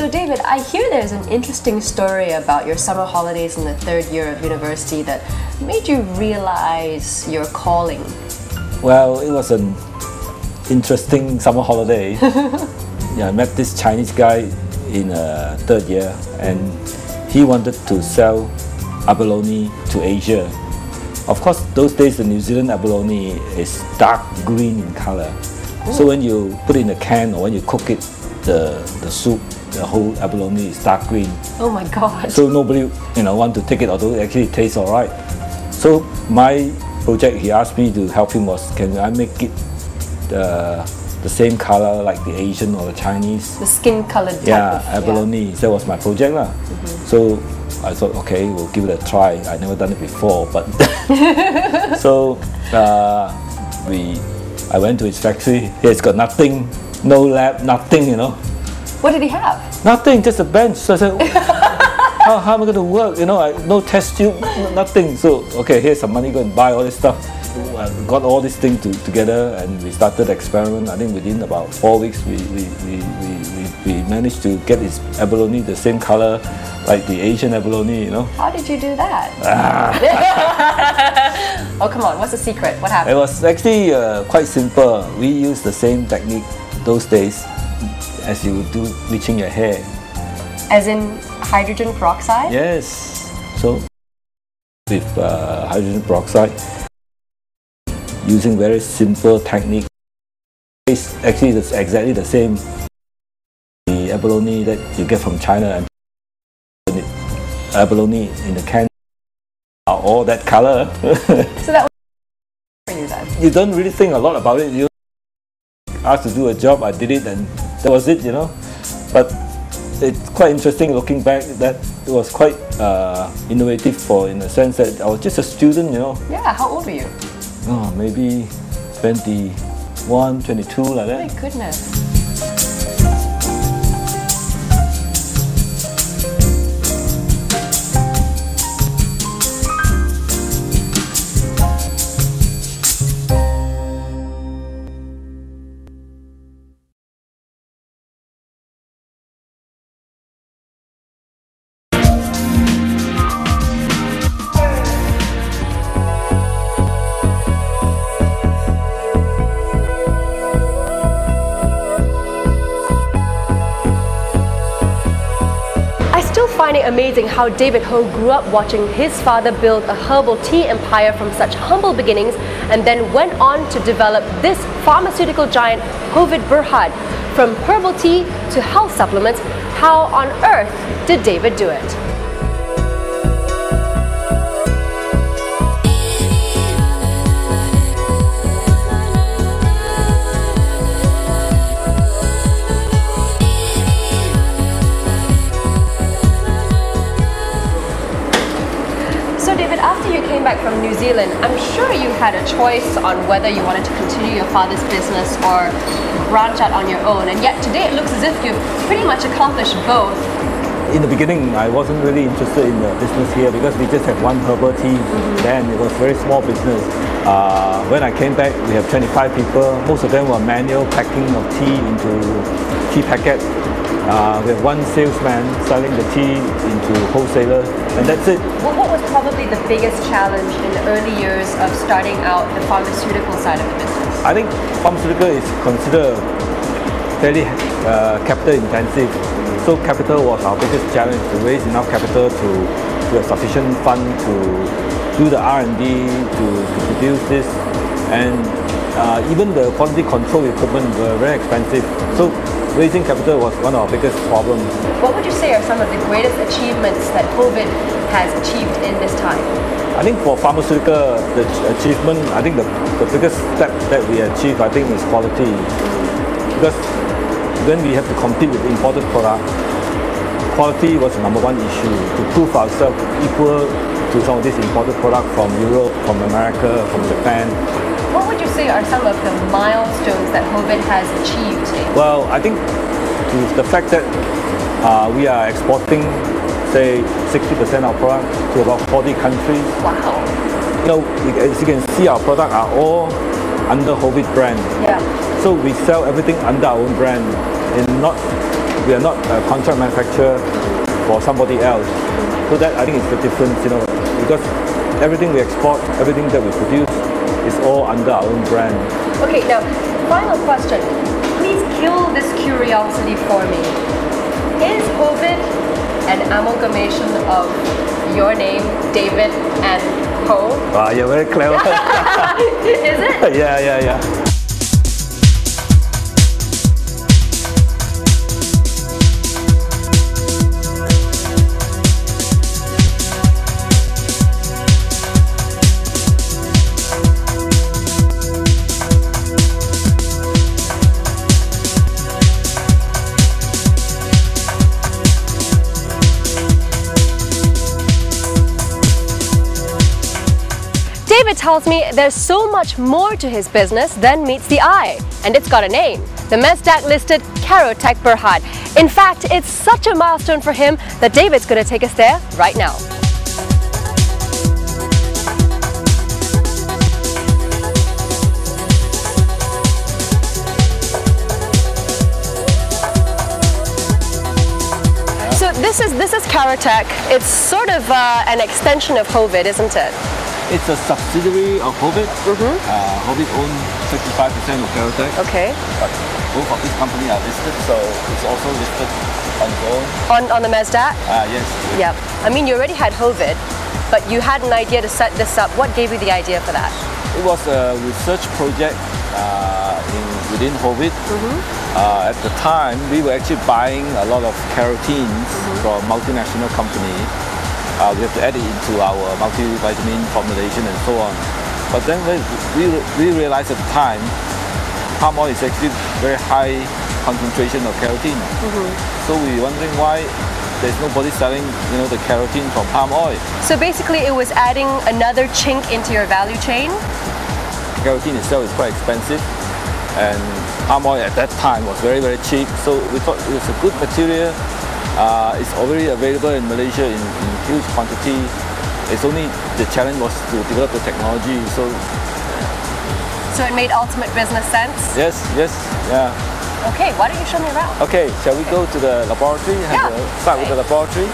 So David, I hear there's an interesting story about your summer holidays in the third year of university that made you realize your calling. Well, it was an interesting summer holiday. Yeah, I met this Chinese guy in third year, and he wanted to sell abalone to Asia. Of course, those days the New Zealand abalone is dark green in color. So when you put it in a can or when you cook it, the soup, the whole abalone is dark green. Oh my God! So nobody, want to take it, although it actually tastes all right. So my project, he asked me to help him was, can I make it the same color like the Asian or the Chinese? The skin-colored type of, abalone. That was my project lah. So I thought, okay, we'll give it a try. I never done it before, but so I went to his factory. He's got nothing, no lab, nothing, What did he have? Nothing, just a bench. So I said, how am I going to work? No test tube, nothing. So, okay, here's some money, go and buy all this stuff. I got all these things together and we started the experiment. I think within about 4 weeks, we managed to get his abalone the same color like the Asian abalone, How did you do that? Oh, come on, what's the secret? What happened? It was actually quite simple. We used the same technique those days as you would do bleaching your hair. As in hydrogen peroxide? Yes. So with hydrogen peroxide, using very simple technique, it's actually exactly the same. The abalone that you get from China and abalone in the can are all that color. So that was for you then? You don't really think a lot about it. You asked to do a job, I did it, and that was it, But it's quite interesting looking back that it was quite innovative in the sense that I was just a student, Yeah, how old were you? Oh, maybe 21, 22 like that. My goodness. I find it amazing how David Ho grew up watching his father build a herbal tea empire from such humble beginnings and then went on to develop this pharmaceutical giant Hovid Berhad. From herbal tea to health supplements, how on earth did David do it? After you came back from New Zealand, I'm sure you had a choice on whether you wanted to continue your father's business or branch out on your own, and yet today it looks as if you've pretty much accomplished both. In the beginning, I wasn't really interested in the business here because we just had one herbal tea. Then it was a very small business. When I came back, we have 25 people. Most of them were manual packing of tea into tea packet. We have one salesman selling the tea into wholesalers, and that's it. Well, what was probably the biggest challenge in the early years of starting out the pharmaceutical side of the business? I think pharmaceutical is considered fairly capital intensive. So capital was our biggest challenge, to raise enough capital to have sufficient fund to do the R&D, to produce this, and even the quality control equipment were very expensive. So raising capital was one of our biggest problems. What would you say are some of the greatest achievements that Hovid has achieved in this time? I think for pharmaceutical, the achievement, I think the biggest step that we achieved, I think, is quality. Because when we have to compete with imported product, quality was the #1 issue. To prove ourselves equal to some of these imported products from Europe, from America, from Japan. What would you say are some of the milestones that Hovid has achieved? Well, I think the fact that we are exporting, say, 60% of our product to about 40 countries. Wow. As you can see, our products are all under Hovid brand. Yeah. So we sell everything under our own brand, and not We are not a contract manufacturer for somebody else. So that I think is the difference, you know, because everything we export, everything that we produce is all under our own brand. Okay, now, final question. Please kill this curiosity for me. Is Hovid an amalgamation of your name, David, and Ho? Wow, you're very clever. Is it? Yeah. David tells me there's so much more to his business than meets the eye, and it's got a name. The Nasdaq-listed Carotech Berhad. In fact, it's such a milestone for him that David's going to take us there right now. So this is Carotech. It's sort of an extension of Hovid, isn't it? It's a subsidiary of Hovid. Hovid owns 65% of Carotech. Okay. But both of these companies are listed, so it's also listed on its own. On the Nasdaq? Yes. Yeah. I mean, you already had Hovid, but you had an idea to set this up. What gave you the idea for that? It was a research project within Hovid. At the time, we were actually buying a lot of carotenes from multinational companies. We have to add it into our multivitamin formulation and so on. But then we realized at the time, palm oil is actually very high concentration of carotene. So we were wondering why there's nobody selling, you know, the carotene from palm oil. So basically, it was adding another chink into your value chain. Carotene itself is quite expensive, and palm oil at that time was very, very cheap. So we thought it was a good material. It's already available in Malaysia in huge quantity. It's only the challenge was to develop the technology. So it made ultimate business sense? Yes, yeah. Okay, why don't you show me around? Okay, shall we go to the laboratory? Yeah. Start with the laboratory.